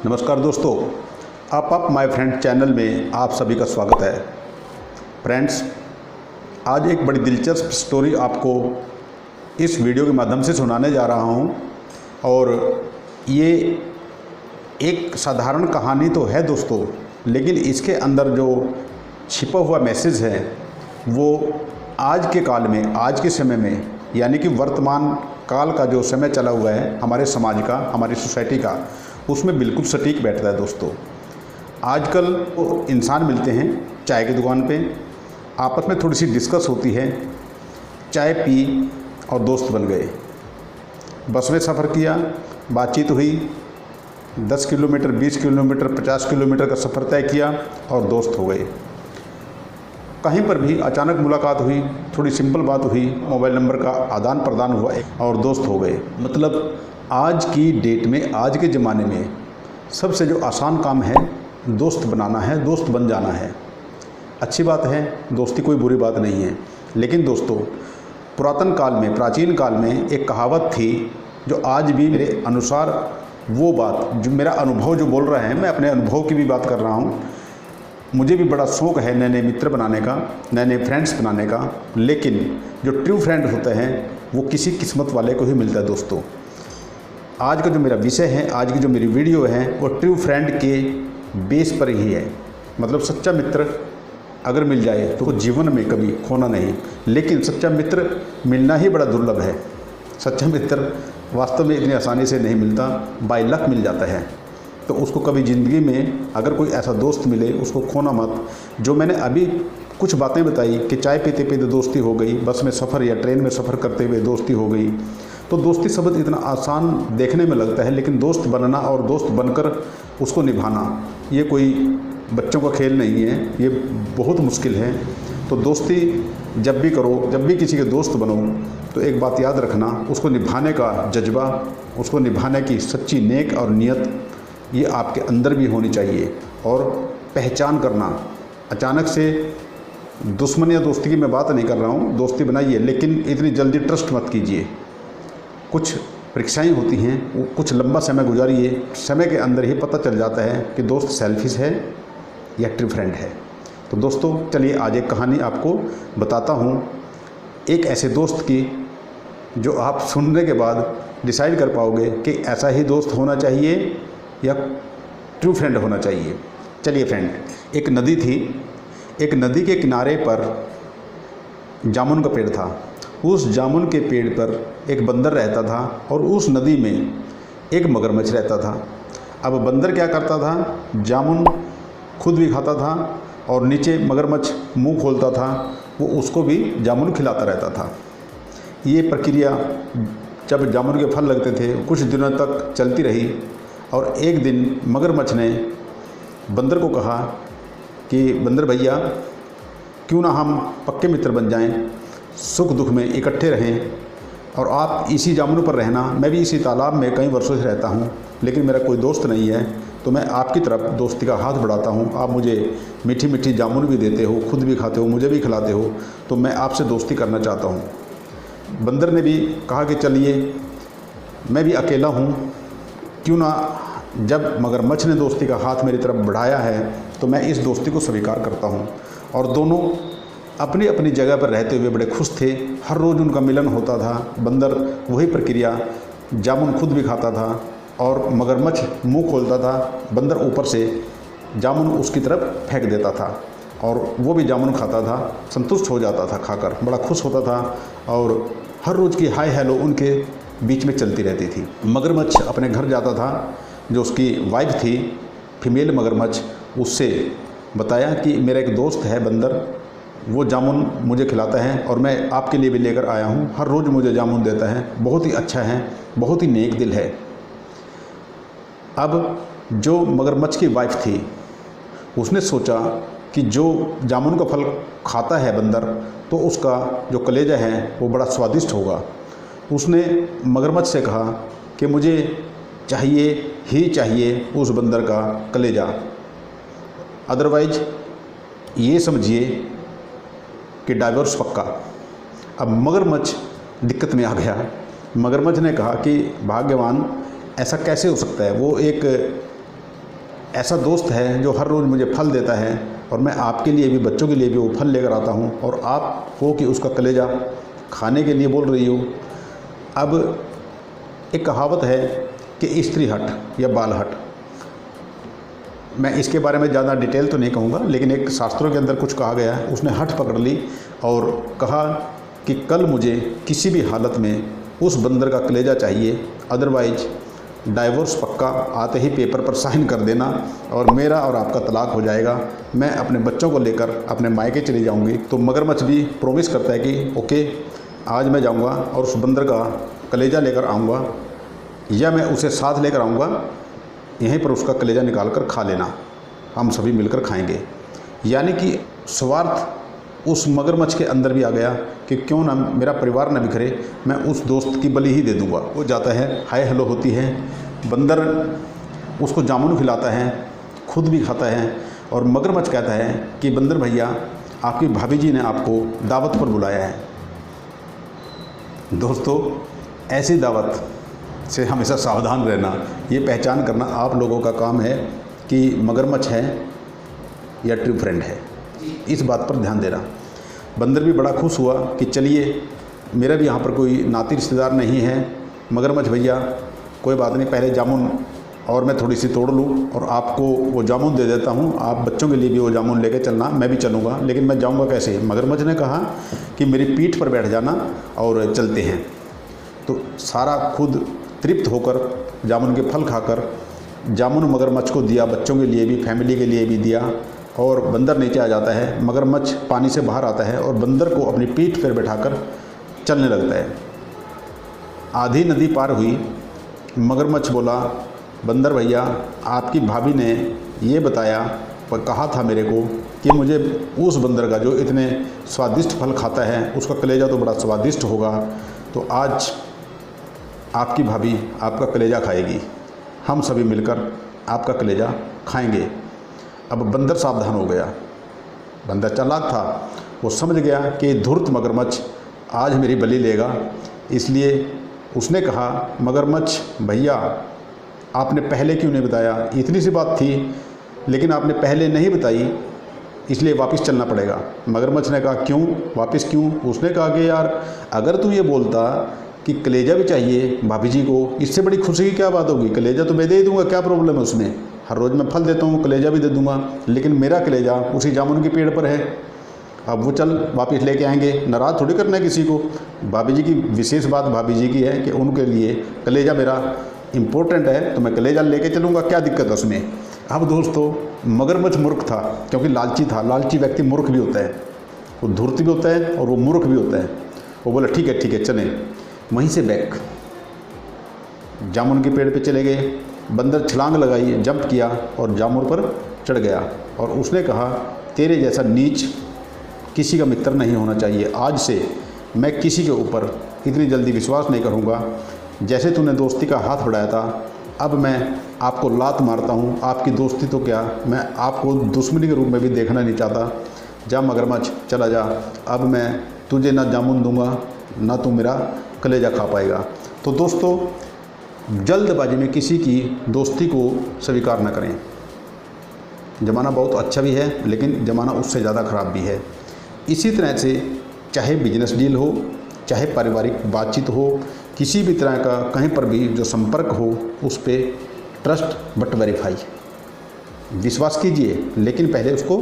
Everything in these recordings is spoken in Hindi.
नमस्कार दोस्तों, आप माय फ्रेंड चैनल में आप सभी का स्वागत है। फ्रेंड्स, आज एक बड़ी दिलचस्प स्टोरी आपको इस वीडियो के माध्यम से सुनाने जा रहा हूं। और ये एक साधारण कहानी तो है दोस्तों, लेकिन इसके अंदर जो छिपा हुआ मैसेज है वो आज के काल में, आज के समय में, यानी कि वर्तमान काल का जो समय चला हुआ है हमारे समाज का, हमारी सोसाइटी का, उसमें बिल्कुल सटीक बैठता है दोस्तों। आजकल इंसान मिलते हैं चाय की दुकान पे, आपस में थोड़ी सी डिस्कस होती है, चाय पी और दोस्त बन गए। बस में सफ़र किया, बातचीत हुई, 10 किलोमीटर, 20 किलोमीटर, 50 किलोमीटर का सफ़र तय किया और दोस्त हो गए। कहीं पर भी अचानक मुलाकात हुई, थोड़ी सिंपल बात हुई, मोबाइल नंबर का आदान प्रदान हुआ और दोस्त हो गए। मतलब आज की डेट में, आज के ज़माने में सबसे जो आसान काम है दोस्त बनाना है, दोस्त बन जाना है। अच्छी बात है, दोस्ती कोई बुरी बात नहीं है। लेकिन दोस्तों, पुरातन काल में, प्राचीन काल में एक कहावत थी जो आज भी मेरे अनुसार, वो बात जो मेरा अनुभव जो बोल रहा है, मैं अपने अनुभव की भी बात कर रहा हूँ। मुझे भी बड़ा शौक़ है नए नए मित्र बनाने का, नए नए फ्रेंड्स बनाने का, लेकिन जो ट्रू फ्रेंड होते हैं वो किसी किस्मत वाले को ही मिलता है दोस्तों। आज का जो मेरा विषय है, आज की जो मेरी वीडियो है, वो ट्रू फ्रेंड के बेस पर ही है। मतलब सच्चा मित्र अगर मिल जाए तो जीवन में कभी खोना नहीं, लेकिन सच्चा मित्र मिलना ही बड़ा दुर्लभ है। सच्चा मित्र वास्तव में इतनी आसानी से नहीं मिलता, बाय लक मिल जाता है। तो उसको कभी ज़िंदगी में अगर कोई ऐसा दोस्त मिले, उसको खोना मत। जो मैंने अभी कुछ बातें बताई कि चाय पीते पीते दोस्ती हो गई, बस में सफ़र या ट्रेन में सफ़र करते हुए दोस्ती हो गई, तो दोस्ती शब्द इतना आसान देखने में लगता है, लेकिन दोस्त बनना और दोस्त बनकर उसको निभाना ये कोई बच्चों का खेल नहीं है, ये बहुत मुश्किल है। तो दोस्ती जब भी करो, जब भी किसी के दोस्त बनो, तो एक बात याद रखना, उसको निभाने का जज्बा, उसको निभाने की सच्ची नेक और नियत ये आपके अंदर भी होनी चाहिए। और पहचान करना, अचानक से दुश्मन या दोस्ती की मैं बात नहीं कर रहा हूँ, दोस्ती बनाइए, लेकिन इतनी जल्दी ट्रस्ट मत कीजिए। कुछ परीक्षाएं होती हैं, कुछ लंबा समय गुजारिए, समय के अंदर ही पता चल जाता है कि दोस्त सेल्फिश है या ट्रू फ्रेंड है। तो दोस्तों चलिए आज एक कहानी आपको बताता हूँ, एक ऐसे दोस्त की जो आप सुनने के बाद डिसाइड कर पाओगे कि ऐसा ही दोस्त होना चाहिए या ट्रू फ्रेंड होना चाहिए। चलिए फ्रेंड, एक नदी थी, एक नदी के किनारे पर जामुन का पेड़ था। उस जामुन के पेड़ पर एक बंदर रहता था और उस नदी में एक मगरमच्छ रहता था। अब बंदर क्या करता था, जामुन खुद भी खाता था और नीचे मगरमच्छ मुंह खोलता था, वो उसको भी जामुन खिलाता रहता था। ये प्रक्रिया जब जामुन के फल लगते थे कुछ दिनों तक चलती रही। और एक दिन मगरमच्छ ने बंदर को कहा कि बंदर भैया, क्यों ना हम पक्के मित्र बन जाएं, सुख दुख में इकट्ठे रहें, और आप इसी जामुन पर रहना, मैं भी इसी तालाब में कई वर्षों से रहता हूं, लेकिन मेरा कोई दोस्त नहीं है, तो मैं आपकी तरफ दोस्ती का हाथ बढ़ाता हूं। आप मुझे मीठी मीठी जामुन भी देते हो, खुद भी खाते हो, मुझे भी खिलाते हो, तो मैं आपसे दोस्ती करना चाहता हूं। बंदर ने भी कहा कि चलिए, मैं भी अकेला हूँ, क्यों ना, जब मगरमच्छ ने दोस्ती का हाथ मेरी तरफ बढ़ाया है तो मैं इस दोस्ती को स्वीकार करता हूँ। और दोनों अपनी अपनी जगह पर रहते हुए बड़े खुश थे। हर रोज़ उनका मिलन होता था। बंदर वही प्रक्रिया, जामुन खुद भी खाता था और मगरमच्छ मुंह खोलता था, बंदर ऊपर से जामुन उसकी तरफ फेंक देता था और वो भी जामुन खाता था, संतुष्ट हो जाता था खाकर, बड़ा खुश होता था। और हर रोज़ की हाय हेलो उनके बीच में चलती रहती थी। मगरमच्छ अपने घर जाता था, जो उसकी वाइफ थी, फीमेल मगरमच्छ, उससे बताया कि मेरा एक दोस्त है बंदर, वो जामुन मुझे खिलाता है और मैं आपके लिए भी लेकर आया हूँ, हर रोज़ मुझे जामुन देता है, बहुत ही अच्छा है, बहुत ही नेक दिल है। अब जो मगरमच्छ की वाइफ थी उसने सोचा कि जो जामुन का फल खाता है बंदर, तो उसका जो कलेजा है वो बड़ा स्वादिष्ट होगा। उसने मगरमच्छ से कहा कि मुझे चाहिए ही चाहिए उस बंदर का कलेजा, अदरवाइज ये समझिए कि डाइवोर्स पक्का। अब मगरमच्छ दिक्कत में आ गया। मगरमच्छ ने कहा कि भाग्यवान, ऐसा कैसे हो सकता है, वो एक ऐसा दोस्त है जो हर रोज़ मुझे फल देता है और मैं आपके लिए भी, बच्चों के लिए भी वो फल लेकर आता हूँ और आप हो कि उसका कलेजा खाने के लिए बोल रही हो। अब एक कहावत है कि स्त्री हट या बाल हट, मैं इसके बारे में ज़्यादा डिटेल तो नहीं कहूँगा, लेकिन एक शास्त्रों के अंदर कुछ कहा गया है। उसने हट पकड़ ली और कहा कि कल मुझे किसी भी हालत में उस बंदर का कलेजा चाहिए, अदरवाइज डाइवोर्स पक्का, आते ही पेपर पर साइन कर देना और मेरा और आपका तलाक हो जाएगा। मैं अपने बच्चों को लेकर अपने मायके चली जाऊंगी। तो मगरमच्छ भी प्रॉमिस करता है कि ओके, आज मैं जाऊंगा और उस बंदर का कलेजा लेकर आऊंगा, या मैं उसे साथ लेकर आऊंगा, यहीं पर उसका कलेजा निकाल कर खा लेना, हम सभी मिलकर खाएंगे। यानी कि स्वार्थ उस मगरमच्छ के अंदर भी आ गया कि क्यों ना मेरा परिवार न बिखरे, मैं उस दोस्त की बलि ही दे दूंगा। वो जाता है, हाय हेलो होती है, बंदर उसको जामुन खिलाता है, खुद भी खाता है और मगरमच्छ कहता है कि बंदर भैया, आपकी भाभी जी ने आपको दावत पर बुलाया है। दोस्तों, ऐसी दावत से हमेशा सावधान रहना, ये पहचान करना आप लोगों का काम है कि मगरमच्छ है या ट्रू फ्रेंड है, इस बात पर ध्यान देना। बंदर भी बड़ा खुश हुआ कि चलिए, मेरा भी यहाँ पर कोई नाती रिश्तेदार नहीं है, मगरमच्छ भैया कोई बात नहीं, पहले जामुन और मैं थोड़ी सी तोड़ लूँ और आपको वो जामुन दे देता हूँ, आप बच्चों के लिए भी वो जामुन लेके चलना, मैं भी चलूँगा, लेकिन मैं जाऊँगा कैसे? मगरमच्छ ने कहा कि मेरी पीठ पर बैठ जाना और चलते हैं। तो सारा खुद तृप्त होकर जामुन के फल खाकर जामुन मगरमच्छ को दिया, बच्चों के लिए भी, फैमिली के लिए भी दिया, और बंदर नीचे आ जाता है। मगरमच्छ पानी से बाहर आता है और बंदर को अपनी पीठ पर बैठाकर चलने लगता है। आधी नदी पार हुई, मगरमच्छ बोला, बंदर भैया, आपकी भाभी ने ये बताया और कहा था मेरे को कि मुझे उस बंदर का जो इतने स्वादिष्ट फल खाता है उसका कलेजा तो बड़ा स्वादिष्ट होगा, तो आज आपकी भाभी आपका कलेजा खाएगी, हम सभी मिलकर आपका कलेजा खाएंगे। अब बंदर सावधान हो गया, बंदर चालाक था, वो समझ गया कि धूर्त मगरमच्छ आज मेरी बलि लेगा, इसलिए उसने कहा, मगरमच्छ भैया, आपने पहले क्यों नहीं बताया? इतनी सी बात थी, लेकिन आपने पहले नहीं बताई, इसलिए वापस चलना पड़ेगा। मगरमच्छ ने कहा, क्यों वापस क्यों? उसने कहा कि यार, अगर तू ये बोलता कि कलेजा भी चाहिए भाभी जी को, इससे बड़ी खुशी की क्या बात होगी? कलेजा तो मैं दे ही दूंगा, क्या प्रॉब्लम है उसमें? हर रोज़ मैं फल देता हूँ, कलेजा भी दे दूंगा, लेकिन मेरा कलेजा उसी जामुन के पेड़ पर है। अब वो चल वापस लेके आएंगे, नाराज़ थोड़ी करना है किसी को। भाभी जी की विशेष बात भाभी जी की है कि उनके लिए कलेजा मेरा इम्पोर्टेंट है, तो मैं कलेजा लेके चलूँगा, क्या दिक्कत है उसमें। अब दोस्तों, मगरमच्छ मूर्ख था, क्योंकि लालची था। लालची व्यक्ति मूर्ख भी होता है, वो धूर्त भी होता है और वो मूर्ख भी होता है। वो बोला ठीक है चलें। वहीं से बैक जामुन के पेड़ पे चले गए। बंदर छलांग लगाई, जंप किया और जामुन पर चढ़ गया और उसने कहा, तेरे जैसा नीच किसी का मित्र नहीं होना चाहिए। आज से मैं किसी के ऊपर इतनी जल्दी विश्वास नहीं करूँगा। जैसे तूने दोस्ती का हाथ बढ़ाया था, अब मैं आपको लात मारता हूँ। आपकी दोस्ती तो क्या, मैं आपको दुश्मनी के रूप में भी देखना नहीं चाहता। जा मगरमच्छ, चला जा। अब मैं तुझे ना जामुन दूंगा, ना तू मेरा कलेजा खा पाएगा। तो दोस्तों, जल्दबाजी में किसी की दोस्ती को स्वीकार न करें। ज़माना बहुत अच्छा भी है, लेकिन ज़माना उससे ज़्यादा ख़राब भी है। इसी तरह से चाहे बिजनेस डील हो, चाहे पारिवारिक बातचीत हो, किसी भी तरह का कहीं पर भी जो संपर्क हो, उस पर ट्रस्ट बट वेरीफाई, विश्वास कीजिए, लेकिन पहले उसको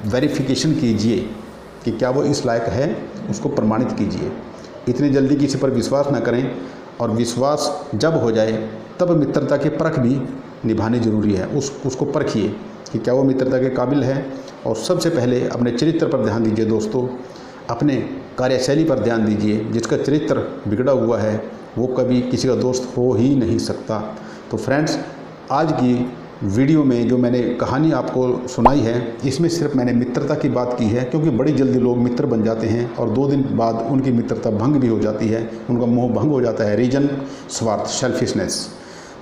वेरिफिकेशन कीजिए कि क्या वो इस लायक है, उसको प्रमाणित कीजिए। इतनी जल्दी किसी पर विश्वास ना करें, और विश्वास जब हो जाए तब मित्रता की परख भी निभानी ज़रूरी है। उसको परखिए कि क्या वो मित्रता के काबिल है। और सबसे पहले अपने चरित्र पर ध्यान दीजिए दोस्तों, अपने कार्यशैली पर ध्यान दीजिए। जिसका चरित्र बिगड़ा हुआ है वो कभी किसी का दोस्त हो ही नहीं सकता। तो फ्रेंड्स, आज की वीडियो में जो मैंने कहानी आपको सुनाई है, इसमें सिर्फ मैंने मित्रता की बात की है, क्योंकि बड़ी जल्दी लोग मित्र बन जाते हैं और 2 दिन बाद उनकी मित्रता भंग भी हो जाती है, उनका मोह भंग हो जाता है। रीजन स्वार्थ, सेल्फिशनेस।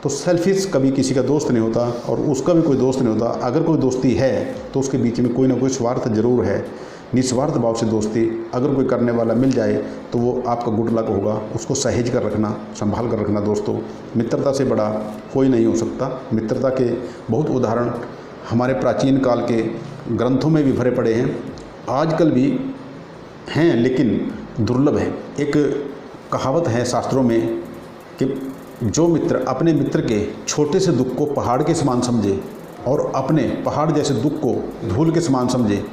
तो सेल्फिश कभी किसी का दोस्त नहीं होता और उसका भी कोई दोस्त नहीं होता। अगर कोई दोस्ती है तो उसके बीच में कोई ना कोई स्वार्थ जरूर है। निस्वार्थ भाव से दोस्ती अगर कोई करने वाला मिल जाए तो वो आपका गुड लक होगा। उसको सहेज कर रखना, संभाल कर रखना दोस्तों। मित्रता से बड़ा कोई नहीं हो सकता। मित्रता के बहुत उदाहरण हमारे प्राचीन काल के ग्रंथों में भी भरे पड़े हैं, आजकल भी हैं लेकिन दुर्लभ है। एक कहावत है शास्त्रों में कि जो मित्र अपने मित्र के छोटे से दुख को पहाड़ के समान समझे और अपने पहाड़ जैसे दुख को धूल के समान समझे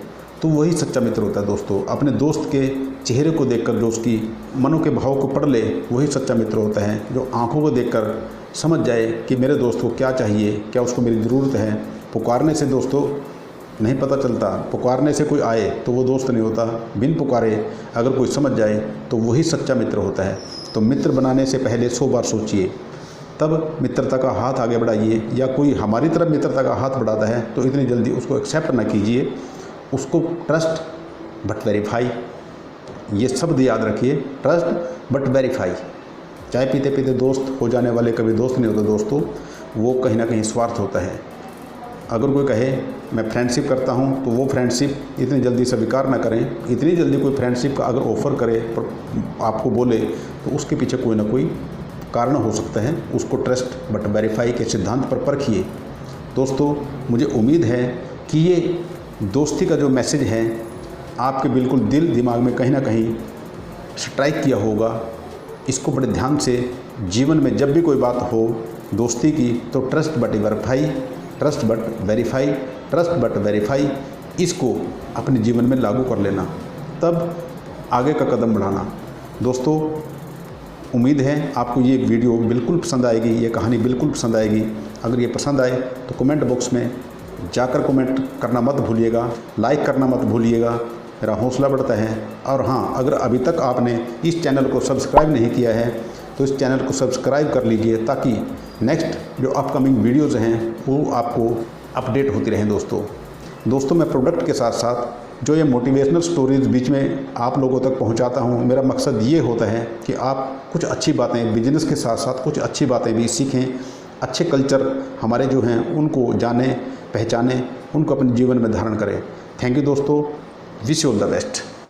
तो वही सच्चा मित्र होता है दोस्तों। अपने दोस्त के चेहरे को देखकर जो उसकी मनों के भाव को पढ़ ले वही सच्चा मित्र होता है। जो आंखों को देखकर समझ जाए कि मेरे दोस्त को क्या चाहिए, क्या उसको मेरी ज़रूरत है। पुकारने से दोस्तों नहीं पता चलता, पुकारने से कोई आए तो वो दोस्त नहीं होता। बिन पुकारे अगर कोई समझ जाए तो वही सच्चा मित्र होता है। तो मित्र बनाने से पहले 100 बार सोचिए, तब मित्रता का हाथ आगे बढ़ाइए। या कोई हमारी तरफ मित्रता का हाथ बढ़ाता है तो इतनी जल्दी उसको एक्सेप्ट ना कीजिए। उसको ट्रस्ट बट वेरीफाई, ये शब्द याद रखिए, ट्रस्ट बट वेरीफाई। चाय पीते पीते दोस्त हो जाने वाले कभी दोस्त नहीं होते दोस्तों, वो कहीं ना कहीं स्वार्थ होता है। अगर कोई कहे मैं फ्रेंडशिप करता हूँ तो वो फ्रेंडशिप इतनी जल्दी स्वीकार ना करें। इतनी जल्दी कोई फ्रेंडशिप का अगर ऑफ़र करे आपको बोले तो उसके पीछे कोई ना कोई कारण हो सकता है। उसको ट्रस्ट बट वेरीफाई के सिद्धांत पर परखिए। दोस्तों मुझे उम्मीद है कि ये दोस्ती का जो मैसेज है आपके बिल्कुल दिल दिमाग में कहीं ना कहीं स्ट्राइक किया होगा। इसको बड़े ध्यान से जीवन में जब भी कोई बात हो दोस्ती की तो trust but verify, trust but verify, trust but verify, इसको अपने जीवन में लागू कर लेना, तब आगे का कदम बढ़ाना। दोस्तों उम्मीद है आपको ये वीडियो बिल्कुल पसंद आएगी, ये कहानी बिल्कुल पसंद आएगी। अगर ये पसंद आए तो कमेंट बॉक्स में जाकर कमेंट करना मत भूलिएगा, लाइक करना मत भूलिएगा, मेरा हौसला बढ़ता है। और हाँ, अगर अभी तक आपने इस चैनल को सब्सक्राइब नहीं किया है तो इस चैनल को सब्सक्राइब कर लीजिए ताकि नेक्स्ट जो अपकमिंग वीडियोज़ हैं वो आपको अपडेट होती रहें। दोस्तों मैं प्रोडक्ट के साथ साथ जो ये मोटिवेशनल स्टोरीज बीच में आप लोगों तक पहुंचाता हूं, मेरा मकसद ये होता है कि आप कुछ अच्छी बातें बिजनेस के साथ साथ कुछ अच्छी बातें भी सीखें, अच्छे कल्चर हमारे जो हैं उनको जानें, पहचानें, उनको अपने जीवन में धारण करें। थैंक यू दोस्तों, wish you all the best.